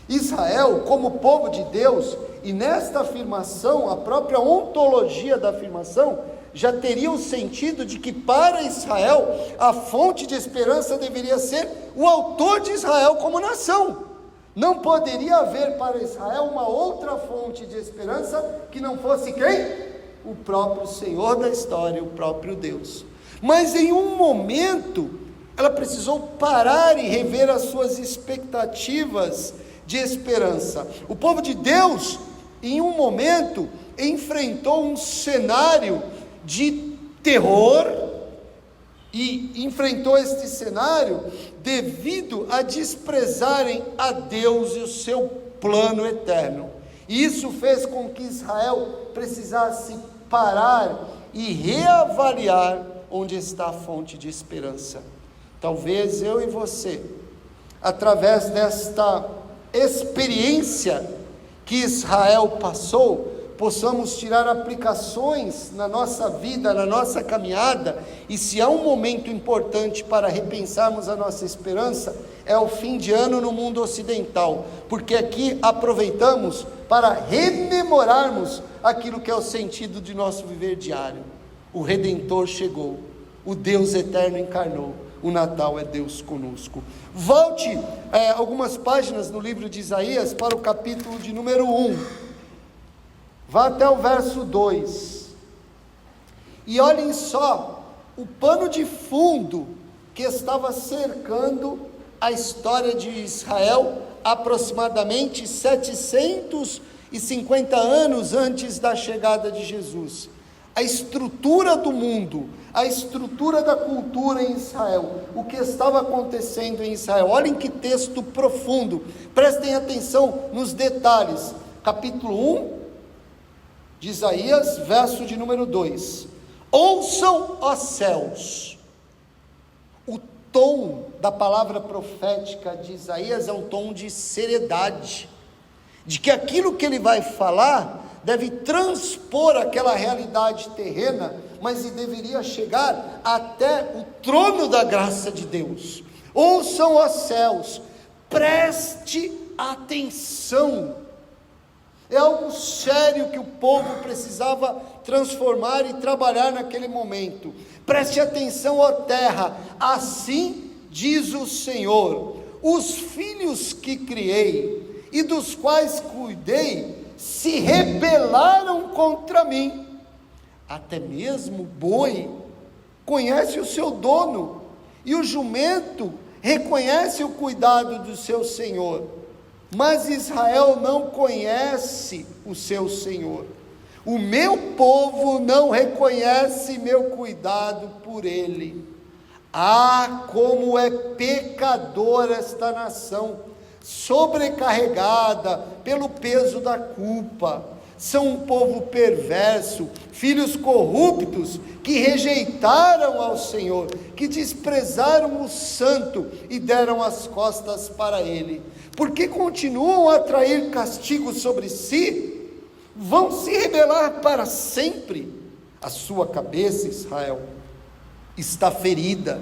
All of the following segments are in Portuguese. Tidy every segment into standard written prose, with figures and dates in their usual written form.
Israel, como povo de Deus, e nesta afirmação, a própria ontologia da afirmação, já teria o sentido de que para Israel, a fonte de esperança deveria ser o autor de Israel como nação. Não poderia haver para Israel uma outra fonte de esperança que não fosse quem? O próprio Senhor da história, o próprio Deus. Mas em um momento, ela precisou parar e rever as suas expectativas de esperança. O povo de Deus, em um momento, enfrentou um cenário de terror, e enfrentou este cenário devido a desprezarem a Deus e o seu plano eterno. E isso fez com que Israel precisasse parar e reavaliar onde está a fonte de esperança. Talvez eu e você, através desta experiência que Israel passou, possamos tirar aplicações na nossa vida, na nossa caminhada. E se há um momento importante para repensarmos a nossa esperança, é o fim de ano no mundo ocidental, porque aqui aproveitamos para rememorarmos aquilo que é o sentido de nosso viver diário. O Redentor chegou, o Deus eterno encarnou, o Natal é Deus conosco. Volte algumas páginas no livro de Isaías para o capítulo de número 1. Vá até o verso 2, e olhem só o pano de fundo que estava cercando a história de Israel, aproximadamente 750 anos antes da chegada de Jesus. A estrutura do mundo, a estrutura da cultura em Israel, o que estava acontecendo em Israel. Olhem que texto profundo, prestem atenção nos detalhes. Capítulo 1 de Isaías, verso de número 2. Ouçam, ó céus. O tom da palavra profética de Isaías é um tom de seriedade, de que aquilo que ele vai falar deve transpor aquela realidade terrena, mas deveria chegar até o trono da graça de Deus. Ouçam, ó céus, preste atenção. É algo sério que o povo precisava transformar e trabalhar naquele momento. Preste atenção, ó terra, assim diz o Senhor: os filhos que criei e dos quais cuidei se rebelaram contra mim. Até mesmo o boi conhece o seu dono, e o jumento reconhece o cuidado do seu senhor. Mas Israel não conhece o seu Senhor. O meu povo não reconhece meu cuidado por ele. Ah, como é pecadora esta nação, sobrecarregada pelo peso da culpa. São um povo perverso, filhos corruptos, que rejeitaram ao Senhor, que desprezaram o santo e deram as costas para ele. Porque continuam a atrair castigo sobre si, vão se rebelar para sempre. A sua cabeça, Israel, está ferida,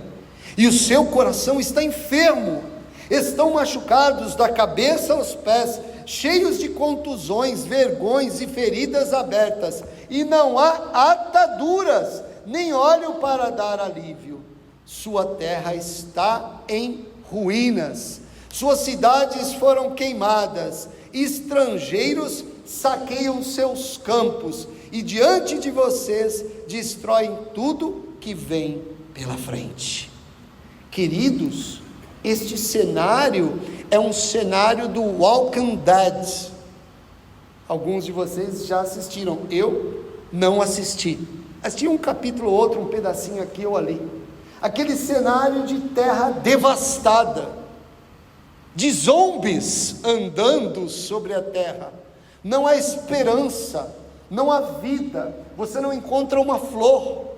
e o seu coração está enfermo. Estão machucados da cabeça aos pés, cheios de contusões, vergões e feridas abertas, e não há ataduras, nem óleo para dar alívio. Sua terra está em ruínas, suas cidades foram queimadas, estrangeiros saqueiam seus campos, e diante de vocês destroem tudo que vem pela frente. Queridos, este cenário é um cenário do Walking Dead. Alguns de vocês já assistiram, eu não assisti. Assisti um capítulo ou outro, um pedacinho aqui ou ali. Aquele cenário de terra devastada, de zombies andando sobre a terra. Não há esperança, não há vida, você não encontra uma flor.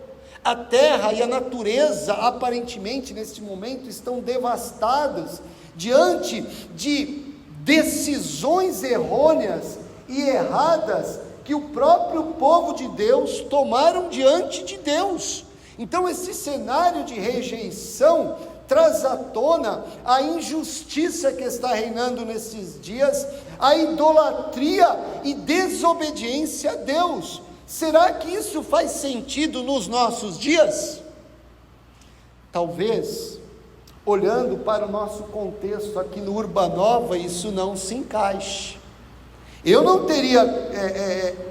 A terra e a natureza, aparentemente, neste momento, estão devastadas, diante de decisões errôneas e erradas, que o próprio povo de Deus tomaram diante de Deus. Então esse cenário de rejeição traz à tona a injustiça que está reinando nesses dias, a idolatria e desobediência a Deus. Será que isso faz sentido nos nossos dias? Talvez, olhando para o nosso contexto aqui no Urbanova, isso não se encaixe. Eu não teria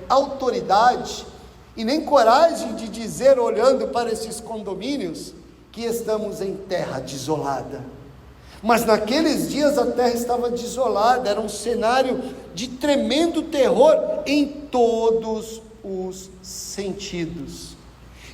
autoridade e nem coragem de dizer, olhando para esses condomínios, que estamos em terra desolada. Mas naqueles dias a terra estava desolada, era um cenário de tremendo terror em todos os sentidos.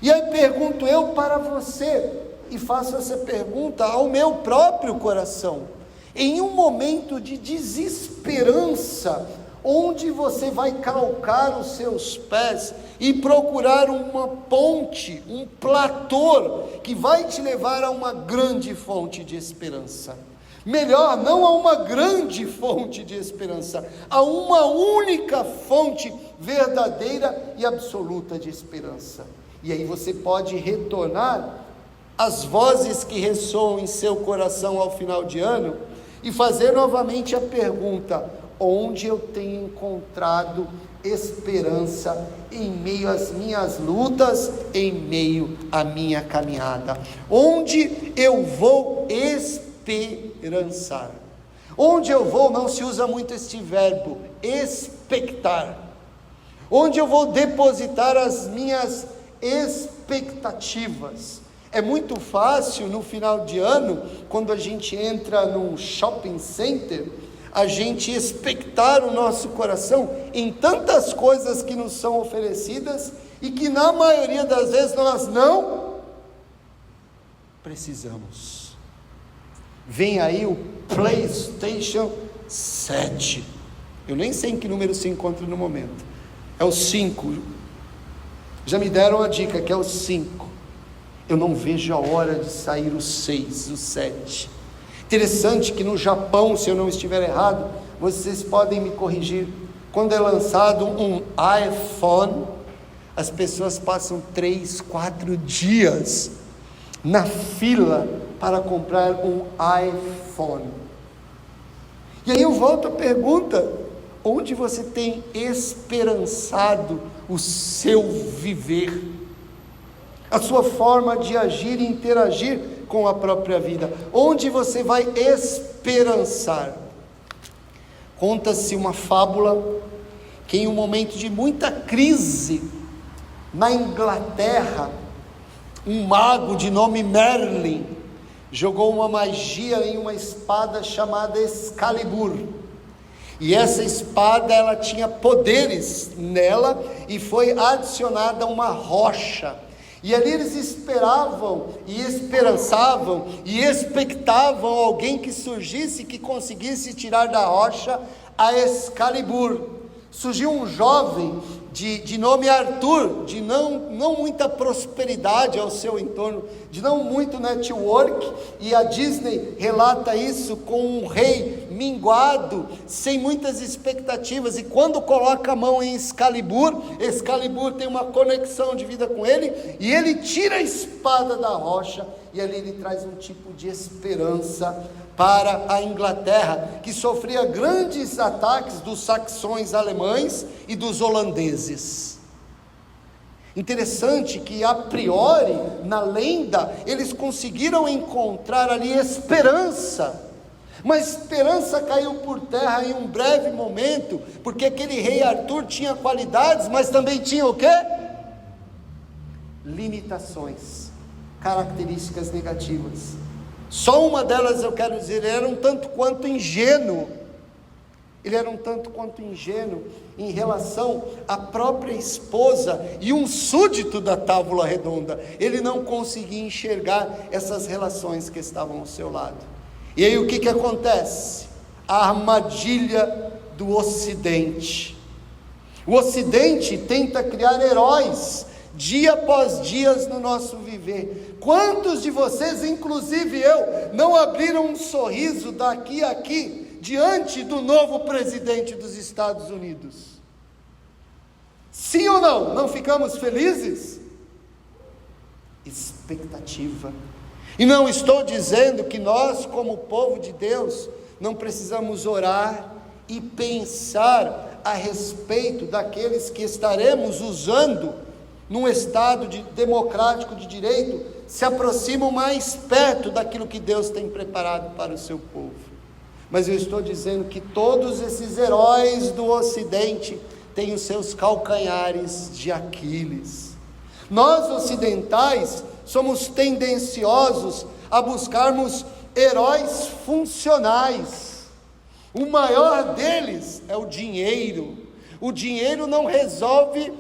E aí pergunto eu para você, e faço essa pergunta ao meu próprio coração: em um momento de desesperança, onde você vai calcar os seus pés e procurar uma ponte, um platô que vai te levar a uma grande fonte de esperança? Melhor, não a uma grande fonte de esperança, a uma única fonte verdadeira e absoluta de esperança. E aí você pode retornar às vozes que ressoam em seu coração ao final de ano e fazer novamente a pergunta: onde eu tenho encontrado esperança em meio às minhas lutas, em meio à minha caminhada? Onde eu vou esperançar? Onde eu vou, não se usa muito este verbo, expectar. Onde eu vou depositar as minhas expectativas? É muito fácil no final de ano, quando a gente entra num shopping center, a gente expectar o nosso coração em tantas coisas que nos são oferecidas e que na maioria das vezes nós não precisamos. Vem aí o PlayStation 7, eu nem sei em que número se encontra no momento, é o 5, já me deram a dica que é o 5, eu não vejo a hora de sair o 6, o 7, interessante que no Japão, se eu não estiver errado, vocês podem me corrigir, quando é lançado um iPhone, as pessoas passam 3, 4 dias na fila para comprar um iPhone. E aí eu volto à pergunta: onde você tem esperançado o seu viver, a sua forma de agir e interagir com a própria vida? Onde você vai esperançar? Conta-se uma fábula que em um momento de muita crise na Inglaterra, um mago de nome Merlin jogou uma magia em uma espada chamada Excalibur, e essa espada ela tinha poderes nela, e foi adicionada uma rocha, e ali eles esperavam e esperançavam e expectavam alguém que surgisse, que conseguisse tirar da rocha a Excalibur. Surgiu um jovem de nome Arthur, de não muita prosperidade ao seu entorno, de não muito network, e a Disney relata isso com um rei minguado, sem muitas expectativas, e quando coloca a mão em Excalibur tem uma conexão de vida com ele, e ele tira a espada da rocha, e ali ele traz um tipo de esperança para a Inglaterra, que sofria grandes ataques dos saxões alemães e dos holandeses. Interessante que a priori, na lenda, eles conseguiram encontrar ali esperança, mas esperança caiu por terra em um breve momento, porque aquele rei Arthur tinha qualidades, mas também tinha o quê? Limitações, características negativas. Só uma delas eu quero dizer: ele era um tanto quanto ingênuo. Ele era um tanto quanto ingênuo em relação à própria esposa e um súdito da Távola Redonda. Ele não conseguia enxergar essas relações que estavam ao seu lado. E aí o que acontece? A armadilha do Ocidente. O Ocidente tenta criar heróis dia após dia no nosso viver. Quantos de vocês, inclusive eu, não abriram um sorriso daqui a aqui diante do novo presidente dos Estados Unidos? Sim ou não? Não ficamos felizes? Expectativa. E não estou dizendo que nós, como povo de Deus, não precisamos orar e pensar a respeito daqueles que estaremos usando num Estado democrático de direito, se aproximam mais perto daquilo que Deus tem preparado para o seu povo. Mas eu estou dizendo que todos esses heróis do Ocidente têm os seus calcanhares de Aquiles. Nós ocidentais somos tendenciosos a buscarmos heróis funcionais. O maior deles é o dinheiro. O dinheiro não resolve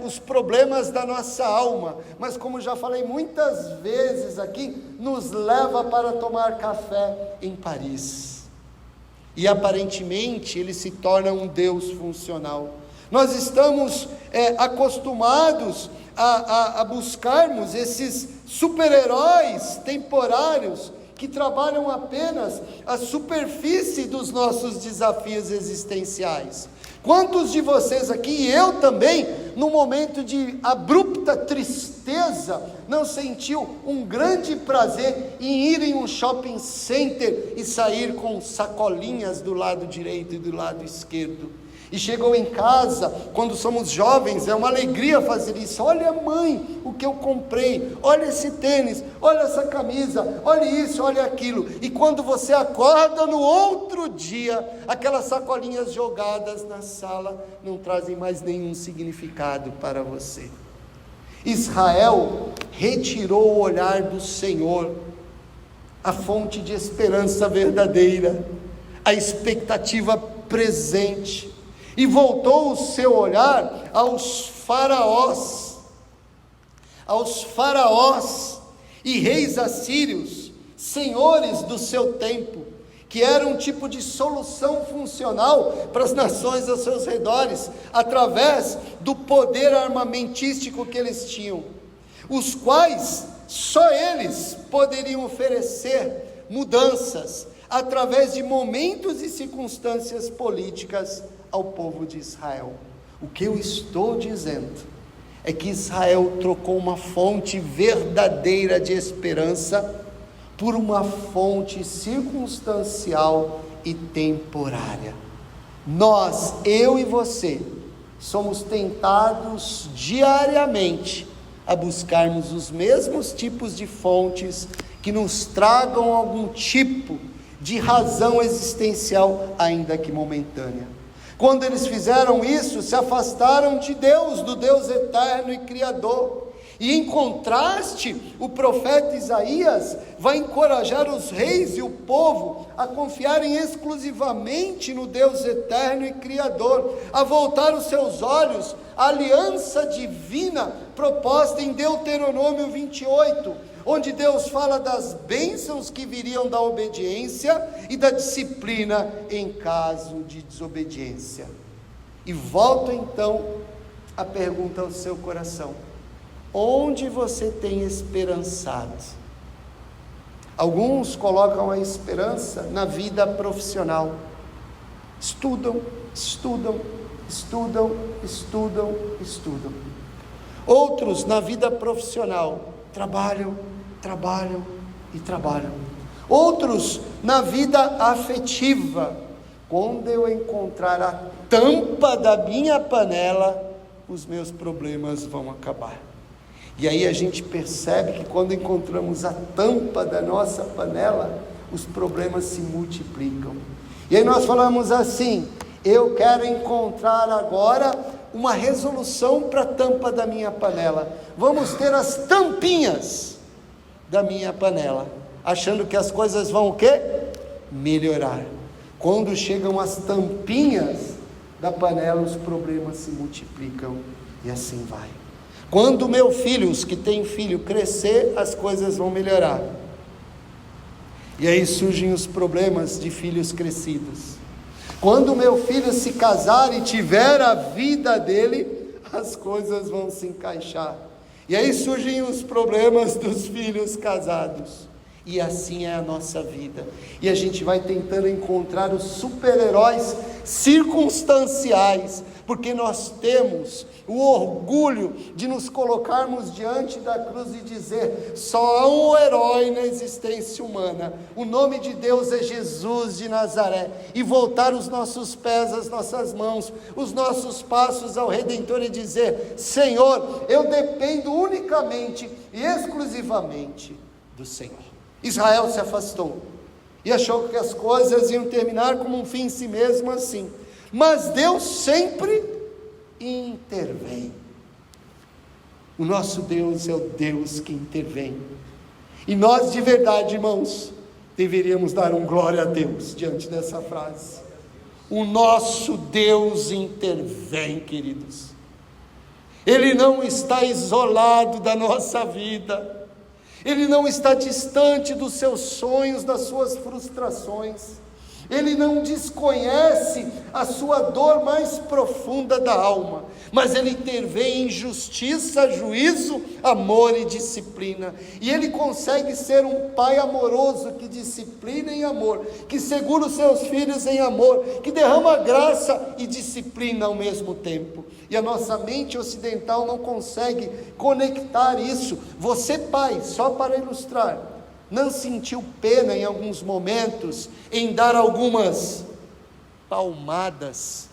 os problemas da nossa alma, mas, como já falei muitas vezes aqui, nos leva para tomar café em Paris. E aparentemente ele se torna um Deus funcional. Nós estamos acostumados a buscarmos esses super-heróis temporários que trabalham apenas a superfície dos nossos desafios existenciais. Quantos de vocês aqui, e eu também, num momento de abrupta tristeza, não sentiu um grande prazer em ir em um shopping center e sair com sacolinhas do lado direito e do lado esquerdo? E chegou em casa, quando somos jovens, é uma alegria fazer isso. Olha, mãe, o que eu comprei, olha esse tênis, olha essa camisa, olha isso, olha aquilo. E quando você acorda no outro dia, aquelas sacolinhas jogadas na sala não trazem mais nenhum significado para você. Israel retirou o olhar do Senhor, a fonte de esperança verdadeira, a expectativa presente, e voltou o seu olhar aos faraós e reis assírios, senhores do seu tempo, que era um tipo de solução funcional para as nações aos seus redores, através do poder armamentístico que eles tinham, os quais só eles poderiam oferecer mudanças, através de momentos e circunstâncias políticas ao povo de Israel. O que eu estou dizendo é que Israel trocou uma fonte verdadeira de esperança por uma fonte circunstancial e temporária. Nós, eu e você, somos tentados diariamente a buscarmos os mesmos tipos de fontes que nos tragam algum tipo de razão existencial, ainda que momentânea. Quando eles fizeram isso, se afastaram de Deus, do Deus eterno e criador. E em contraste, o profeta Isaías vai encorajar os reis e o povo a confiarem exclusivamente no Deus eterno e criador, a voltar os seus olhos à aliança divina proposta em Deuteronômio 28, onde Deus fala das bênçãos que viriam da obediência e da disciplina em caso de desobediência. E volto então a pergunta ao seu coração: onde você tem esperançado? Alguns colocam a esperança na vida profissional. Estudam. Outros na vida profissional trabalham. Outros na vida afetiva. Quando eu encontrar a tampa da minha panela, os meus problemas vão acabar. E aí a gente percebe que quando encontramos a tampa da nossa panela, os problemas se multiplicam. E aí nós falamos assim: eu quero encontrar agora uma resolução para a tampa da minha panela. Vamos ter as tampinhas da minha panela, achando que as coisas vão o quê? Melhorar. Quando chegam as tampinhas da panela, os problemas se multiplicam e assim vai. Quando meu filho, os que têm filho, crescer, as coisas vão melhorar. E aí surgem os problemas de filhos crescidos. Quando meu filho se casar e tiver a vida dele, as coisas vão se encaixar. E aí surgem os problemas dos filhos casados. E assim é a nossa vida. E a gente vai tentando encontrar os super-heróis circunstanciais, porque nós temos o orgulho de nos colocarmos diante da cruz e dizer: só há um herói na existência humana, o nome de Deus é Jesus de Nazaré, e voltar os nossos pés, as nossas mãos, os nossos passos ao Redentor e dizer: Senhor, eu dependo unicamente e exclusivamente do Senhor. Israel se afastou e achou que as coisas iam terminar como um fim em si mesmo assim, mas Deus sempre intervém. O nosso Deus é o Deus que intervém, e nós de verdade, irmãos, deveríamos dar um glória a Deus diante dessa frase. O nosso Deus intervém, queridos. Ele não está isolado da nossa vida, Ele não está distante dos seus sonhos, das suas frustrações, Ele não desconhece a sua dor mais profunda da alma, mas Ele intervém em justiça, juízo, amor e disciplina, e Ele consegue ser um pai amoroso, que disciplina em amor, que segura os seus filhos em amor, que derrama graça e disciplina ao mesmo tempo. E a nossa mente ocidental não consegue conectar isso. Você, pai, só para ilustrar, não sentiu pena em alguns momentos em dar algumas palmadas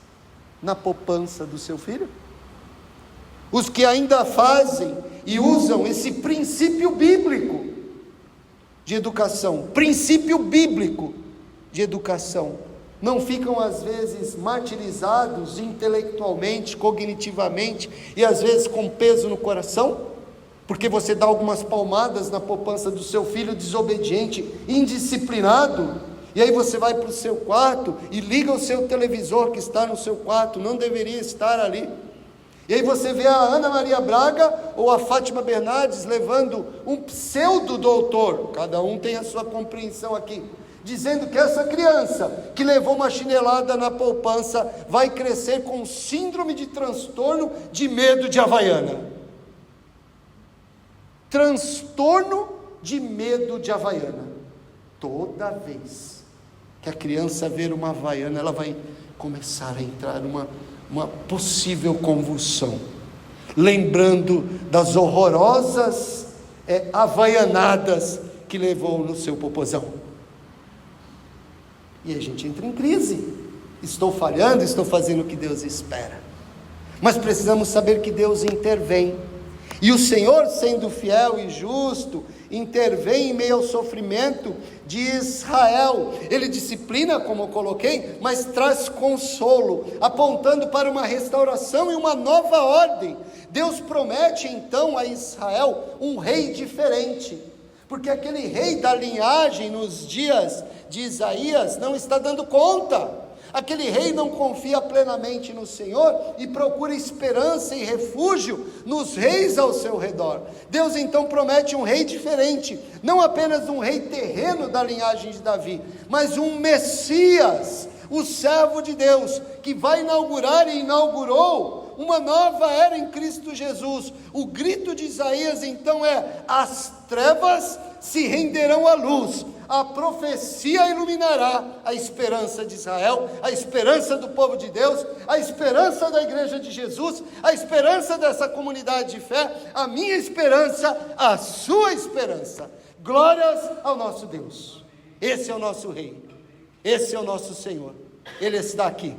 na poupança do seu filho? Os que ainda fazem e usam esse princípio bíblico de educação, princípio bíblico de educação, não ficam às vezes martirizados intelectualmente, cognitivamente, e às vezes com peso no coração, porque você dá algumas palmadas na poupança do seu filho desobediente, indisciplinado, e aí você vai para o seu quarto e liga o seu televisor que está no seu quarto, não deveria estar ali, e aí você vê a Ana Maria Braga ou a Fátima Bernardes levando um pseudo doutor, cada um tem a sua compreensão aqui, dizendo que essa criança que levou uma chinelada na poupança vai crescer com síndrome de transtorno de medo de Havaiana. Transtorno de medo de Havaiana. Toda vez que a criança ver uma Havaiana, ela vai começar a entrar numa possível convulsão, lembrando das horrorosas havaianadas que levou no seu popozão. E a gente entra em crise. Estou falhando, estou fazendo o que Deus espera. Mas precisamos saber que Deus intervém. E o Senhor, sendo fiel e justo, intervém em meio ao sofrimento de Israel. Ele disciplina, como eu coloquei, mas traz consolo, apontando para uma restauração e uma nova ordem. Deus promete então a Israel um rei diferente, porque aquele rei da linhagem nos dias de Isaías não está dando conta. Aquele rei não confia plenamente no Senhor e procura esperança e refúgio nos reis ao seu redor. Deus então promete um rei diferente, não apenas um rei terreno da linhagem de Davi, mas um Messias, o servo de Deus, que vai inaugurar e inaugurou uma nova era em Cristo Jesus. O grito de Isaías então é: as trevas se renderão à luz, a profecia iluminará a esperança de Israel, a esperança do povo de Deus, a esperança da igreja de Jesus, a esperança dessa comunidade de fé, a minha esperança, a sua esperança. Glórias ao nosso Deus. Esse é o nosso rei, esse é o nosso Senhor, Ele está aqui.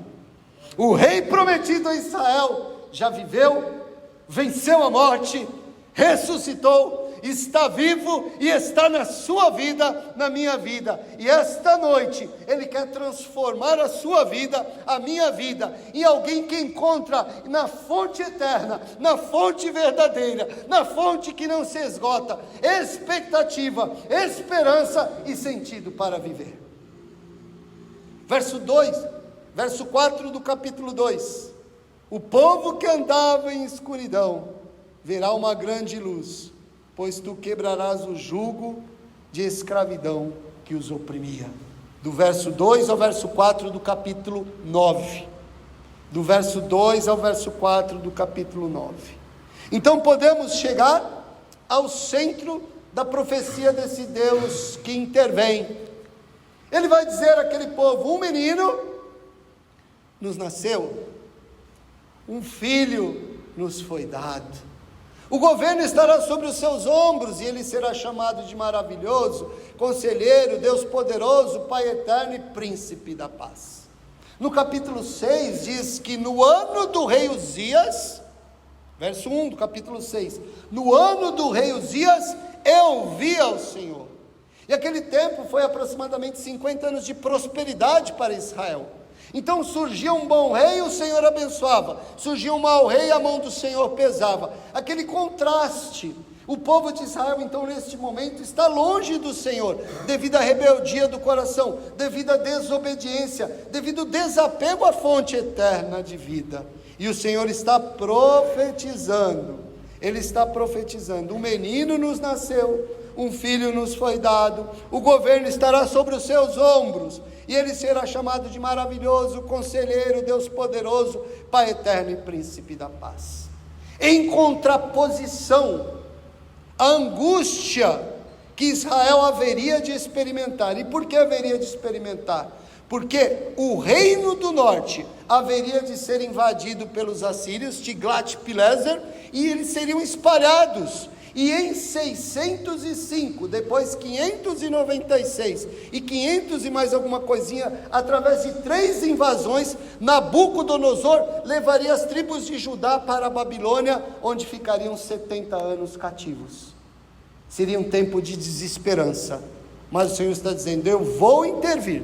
O rei prometido a Israel já viveu, venceu a morte, ressuscitou, está vivo e está na sua vida, na minha vida, e esta noite Ele quer transformar a sua vida, a minha vida, em alguém que encontra na fonte eterna, na fonte verdadeira, na fonte que não se esgota, expectativa, esperança e sentido para viver. Verso 4 do capítulo 2, o povo que andava em escuridão verá uma grande luz, pois tu quebrarás o jugo de escravidão que os oprimia. Do verso 2 ao verso 4 do capítulo 9. Do verso 2 ao verso 4 do capítulo 9. Então podemos chegar ao centro da profecia desse Deus que intervém. Ele vai dizer àquele povo: um menino nos nasceu, um filho nos foi dado. O governo estará sobre os seus ombros, e ele será chamado de maravilhoso, conselheiro, Deus poderoso, Pai eterno e príncipe da paz. No capítulo 6 diz que no ano do rei Uzias, verso 1 do capítulo 6, no ano do rei Uzias, eu vi ao Senhor. E aquele tempo foi aproximadamente 50 anos de prosperidade para Israel. Então surgia um bom rei, o Senhor abençoava. Surgia um mau rei, a mão do Senhor pesava. Aquele contraste. O povo de Israel, então, neste momento, está longe do Senhor, devido à rebeldia do coração, devido à desobediência, devido ao desapego à fonte eterna de vida. E o Senhor está profetizando. Ele está profetizando: um menino nos nasceu, um filho nos foi dado, o governo estará sobre os seus ombros, e ele será chamado de maravilhoso, conselheiro, Deus poderoso, Pai eterno e príncipe da paz. Em contraposição à angústia que Israel haveria de experimentar. E por que haveria de experimentar? Porque o reino do norte haveria de ser invadido pelos assírios, Tiglat-Pileser, e eles seriam espalhados. E em 605, depois 596 e 500 e mais alguma coisinha, através de 3 invasões, Nabucodonosor levaria as tribos de Judá para a Babilônia, onde ficariam 70 anos cativos. Seria um tempo de desesperança, mas o Senhor está dizendo: eu vou intervir,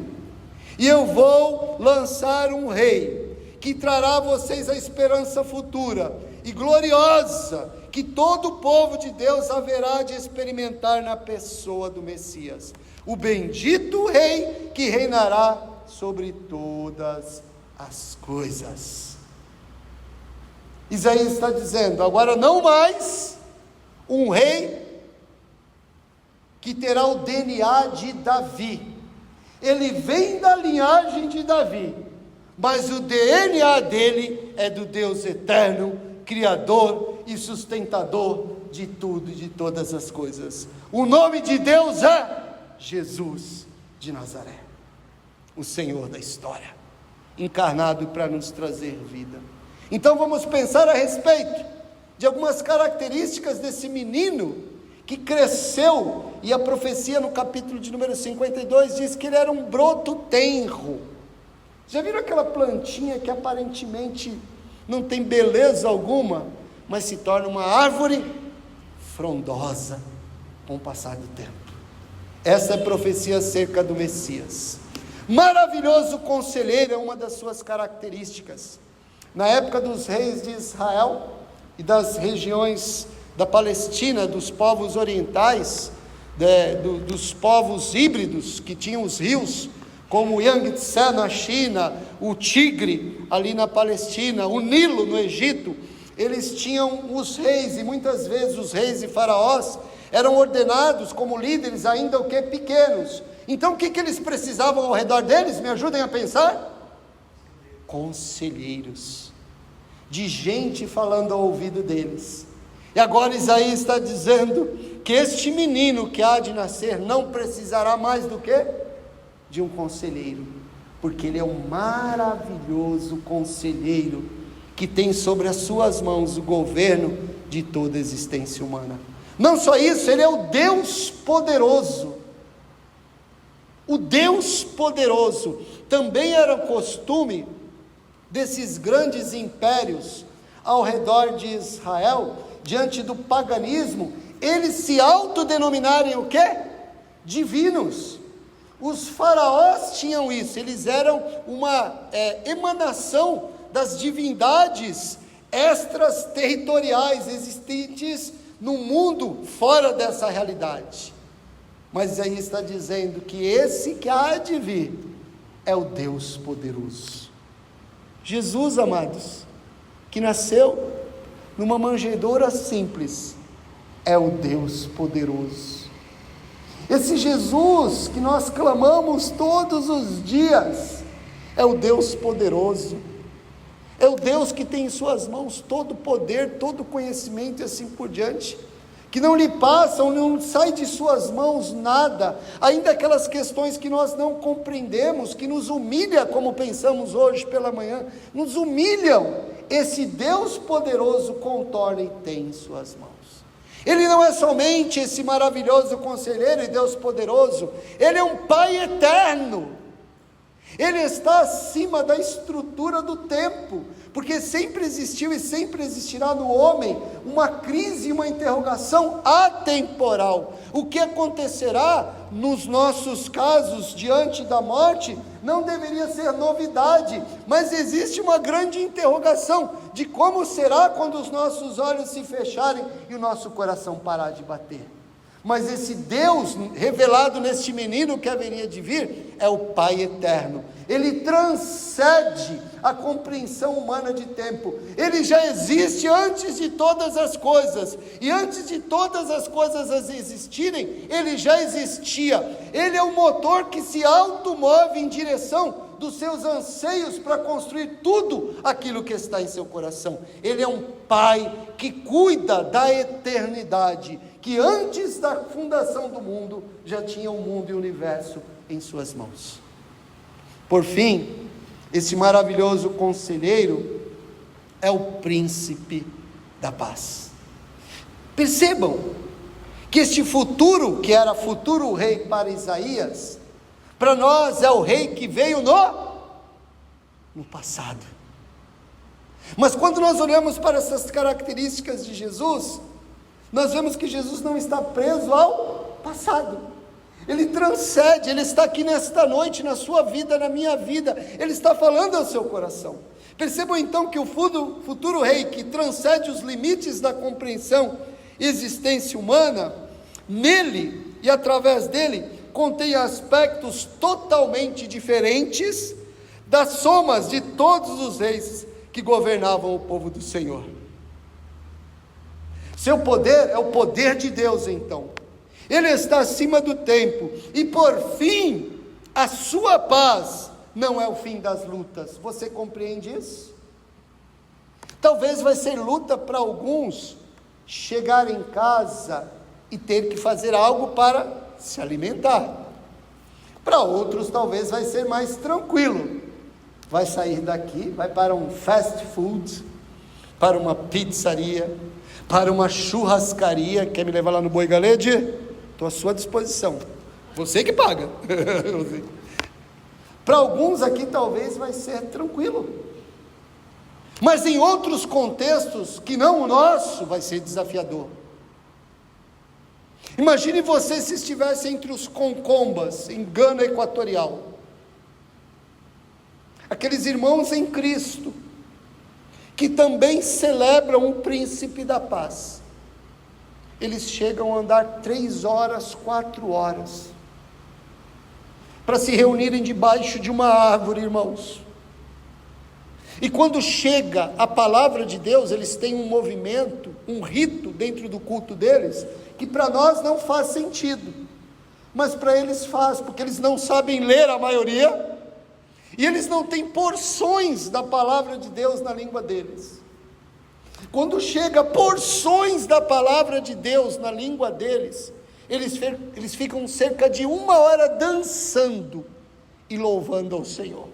e eu vou lançar um rei, que trará a vocês a esperança futura e gloriosa, que todo o povo de Deus haverá de experimentar na pessoa do Messias, o bendito rei que reinará sobre todas as coisas. Isaías está dizendo: agora não mais um rei que terá o DNA de Davi. Ele vem da linhagem de Davi, mas o DNA dele é do Deus eterno, Criador e sustentador de tudo e de todas as coisas. O nome de Deus é Jesus de Nazaré, o Senhor da história, encarnado para nos trazer vida. Então vamos pensar a respeito de algumas características desse menino que cresceu, e a profecia no capítulo de número 52 diz que ele era um broto tenro. Já viram aquela plantinha que aparentemente não tem beleza alguma, mas se torna uma árvore frondosa com o passar do tempo? Essa é a profecia acerca do Messias. Maravilhoso conselheiro é uma das suas características. Na época dos reis de Israel e das regiões da Palestina, dos povos orientais, dos povos híbridos que tinham os rios, como o Yangtze na China, o Tigre ali na Palestina, o Nilo no Egito, eles tinham os reis, e muitas vezes os reis e faraós eram ordenados como líderes ainda pequenos. Então o que eles precisavam ao redor deles? Me ajudem a pensar? Conselheiros, de gente falando ao ouvido deles. E agora Isaías está dizendo que este menino que há de nascer não precisará mais do que de um conselheiro, porque ele é um maravilhoso conselheiro que tem sobre as suas mãos o governo de toda a existência humana. Não só isso, ele é o Deus poderoso. O Deus poderoso. Também era costume desses grandes impérios ao redor de Israel, diante do paganismo, eles se autodenominarem o quê? Divinos. Os faraós tinham isso, eles eram uma emanação das divindades extraterritoriais existentes no mundo fora dessa realidade. Mas aí está dizendo que esse que há de vir é o Deus poderoso. Jesus, amados, que nasceu numa manjedoura simples, é o Deus poderoso. Esse Jesus que nós clamamos todos os dias, é o Deus poderoso, é o Deus que tem em suas mãos todo o poder, todo o conhecimento e assim por diante. que não lhe passam, não sai de suas mãos nada, ainda aquelas questões que nós não compreendemos, que nos humilha, como pensamos hoje pela manhã, nos humilham, esse Deus poderoso contorna e tem em suas mãos. Ele não é somente esse maravilhoso conselheiro e Deus poderoso, Ele é um Pai eterno, Ele está acima da estrutura do tempo, porque sempre existiu e sempre existirá no homem uma crise e uma interrogação atemporal. O que acontecerá nos nossos casos diante da morte não deveria ser novidade, mas existe uma grande interrogação de como será quando os nossos olhos se fecharem e o nosso coração parar de bater. Mas esse Deus revelado neste menino que haveria de vir é o Pai eterno. Ele transcende a compreensão humana de tempo. Ele já existe antes de todas as coisas. E antes de todas as coisas existirem, Ele já existia. Ele é o motor que se automove em direção dos seus anseios para construir tudo aquilo que está em seu coração. Ele é um Pai que cuida da eternidade, que antes da fundação do mundo, já tinha o mundo e o universo em suas mãos. Por fim, esse maravilhoso conselheiro é o príncipe da paz. Percebam que este futuro, que era futuro rei para Isaías, para nós é o rei que veio no passado. Mas quando nós olhamos para essas características de Jesus, nós vemos que Jesus não está preso ao passado. Ele transcende, Ele está aqui nesta noite, na sua vida, na minha vida, Ele está falando ao seu coração. Percebam então que o futuro rei, que transcende os limites da compreensão e existência humana, nele e através dele, contém aspectos totalmente diferentes das somas de todos os reis que governavam o povo do Senhor. Seu poder é o poder de Deus então. Ele está acima do tempo. E por fim, a sua paz não é o fim das lutas. Você compreende isso? Talvez vai ser luta para alguns chegar em casa e ter que fazer algo para se alimentar. Para outros talvez vai ser mais tranquilo. Vai sair daqui, vai para um fast food, para uma pizzaria, para uma churrascaria. Quer me levar lá no Boi Galede? Estou à sua disposição. Você que paga. Para alguns aqui talvez vai ser tranquilo. Mas em outros contextos, que não o nosso, vai ser desafiador. Imagine você se estivesse entre os concombas, em Gana Equatorial. Aqueles irmãos em Cristo, que também celebram o príncipe da paz. Eles chegam a andar 3 horas, 4 horas, para se reunirem debaixo de uma árvore, irmãos. E quando chega a palavra de Deus, eles têm um movimento, um rito dentro do culto deles, que para nós não faz sentido, mas para eles faz, porque eles não sabem ler a maioria, e eles não têm porções da palavra de Deus na língua deles. Quando chega porções da palavra de Deus na língua deles, eles ficam cerca de 1 hora dançando e louvando ao Senhor.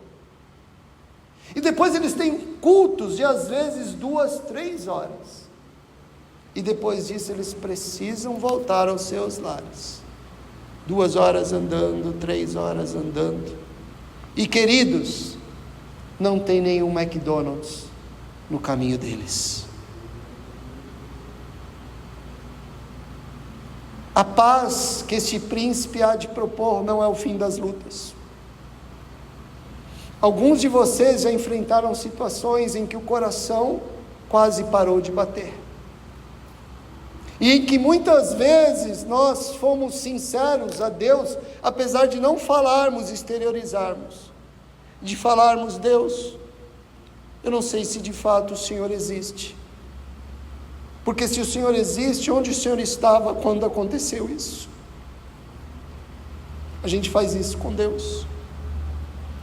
E depois eles têm cultos de às vezes 2, 3 horas. E depois disso eles precisam voltar aos seus lares. 2 horas andando, 3 horas andando. E queridos, não tem nenhum McDonald's no caminho deles. A paz que este príncipe há de propor não é o fim das lutas. Alguns de vocês já enfrentaram situações em que o coração quase parou de bater. E em que muitas vezes nós fomos sinceros a Deus, apesar de não falarmos, exteriorizarmos. De falarmos, Deus, eu não sei se de fato o Senhor existe. Porque se o Senhor existe, onde o Senhor estava quando aconteceu isso? A gente faz isso com Deus.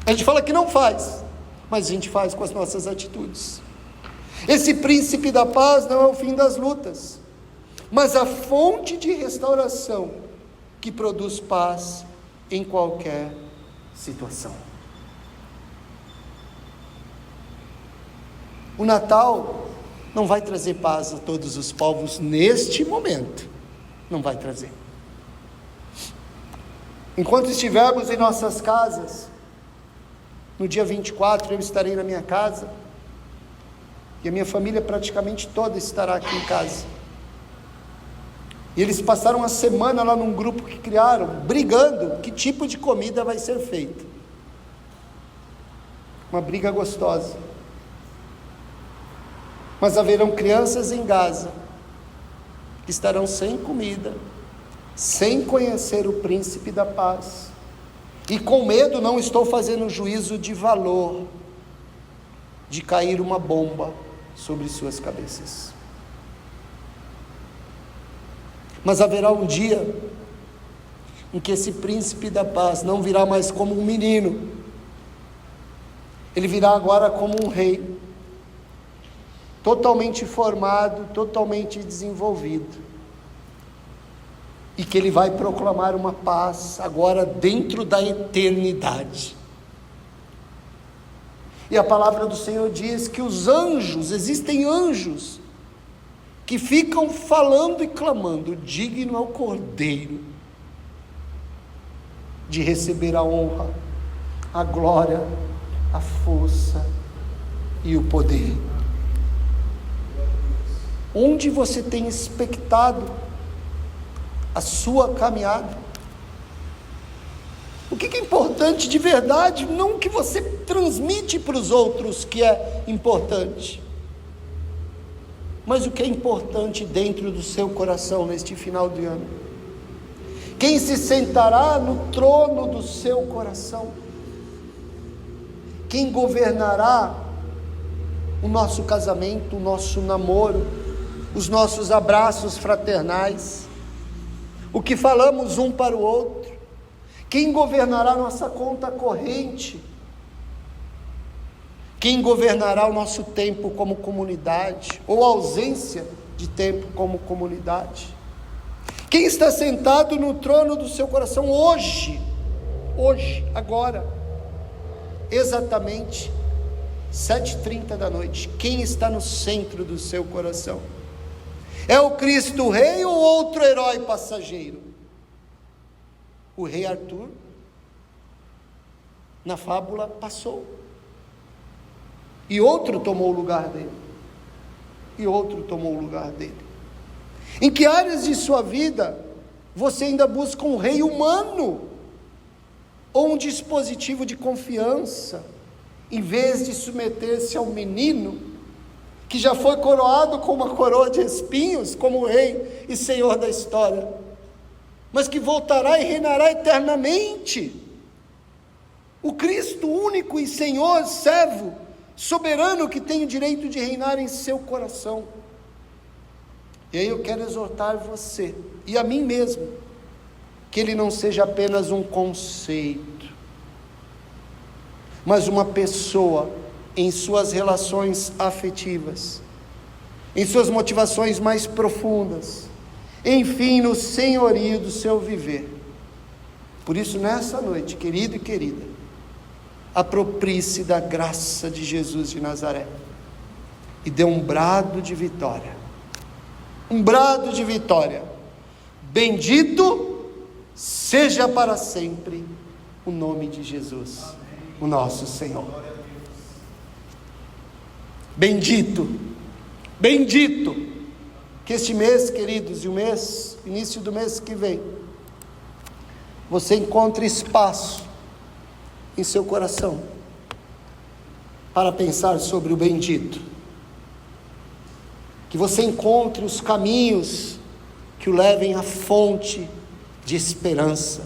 A gente fala que não faz, mas a gente faz com as nossas atitudes. Esse príncipe da paz não é o fim das lutas. mas a fonte de restauração que produz paz em qualquer situação. O Natal não vai trazer paz a todos os povos neste momento, não vai trazer. Enquanto estivermos em nossas casas, no dia 24 eu estarei na minha casa, e a minha família praticamente toda estará aqui em casa. E eles passaram uma semana lá num grupo que criaram, brigando que tipo de comida vai ser feita. Uma briga gostosa. Mas haverão crianças em Gaza que estarão sem comida, sem conhecer o príncipe da paz. E com medo, não estou fazendo juízo de valor, de cair uma bomba sobre suas cabeças. Mas haverá um dia em que esse príncipe da paz não virá mais como um menino, ele virá agora como um rei, totalmente formado, totalmente desenvolvido, e que ele vai proclamar uma paz agora dentro da eternidade. E a palavra do Senhor diz que os anjos, existem anjos que ficam falando e clamando: digno é o Cordeiro de receber a honra, a glória, a força e o poder. Onde você tem expectado a sua caminhada? O que é importante de verdade? Não o que você transmite para os outros que é importante, mas o que é importante dentro do seu coração neste final de ano. Quem se sentará no trono do seu coração? Quem governará o nosso casamento, o nosso namoro, os nossos abraços fraternais, o que falamos um para o outro? Quem governará nossa conta corrente? Quem governará o nosso tempo como comunidade, ou a ausência de tempo como comunidade? Quem está sentado no trono do seu coração hoje, agora, exatamente 7h30 da noite? Quem está no centro do seu coração? É o Cristo Rei ou outro herói passageiro? O rei Arthur, na fábula, passou, e outro tomou o lugar dele, Em que áreas de sua vida você ainda busca um rei humano, ou um dispositivo de confiança, em vez de submeter-se ao menino, que já foi coroado com uma coroa de espinhos, como rei e senhor da história, mas que voltará e reinará eternamente? O Cristo único e Senhor, servo, soberano, que tem o direito de reinar em seu coração. E aí eu quero exortar você, e a mim mesmo, que ele não seja apenas um conceito, mas uma pessoa em suas relações afetivas, em suas motivações mais profundas, enfim, no senhorio do seu viver. Por isso, nessa noite, querido e querida, aproprie-se da graça de Jesus de Nazaré e dê um brado de vitória, bendito seja para sempre o nome de Jesus, o nosso Senhor. Bendito, que este mês, queridos, e início do mês que vem, você encontre espaço em seu coração para pensar sobre o bendito, que você encontre os caminhos que o levem à fonte de esperança,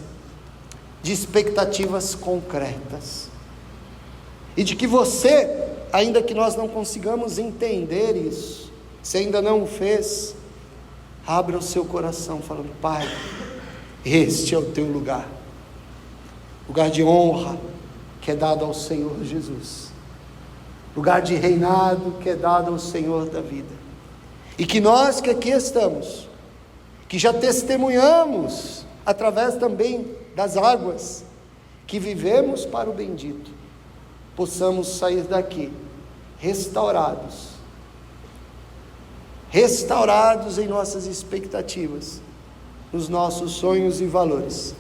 de expectativas concretas, e de que você, ainda que nós não consigamos entender isso, se ainda não o fez, abra o seu coração falando: Pai, este é o teu lugar de honra que é dado ao Senhor Jesus, lugar de reinado que é dado ao Senhor da vida, e que nós que aqui estamos, que já testemunhamos através também das águas, que vivemos para o bendito, possamos sair daqui restaurados em nossas expectativas, nos nossos sonhos e valores,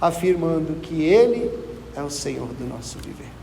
afirmando que Ele é o Senhor do nosso viver.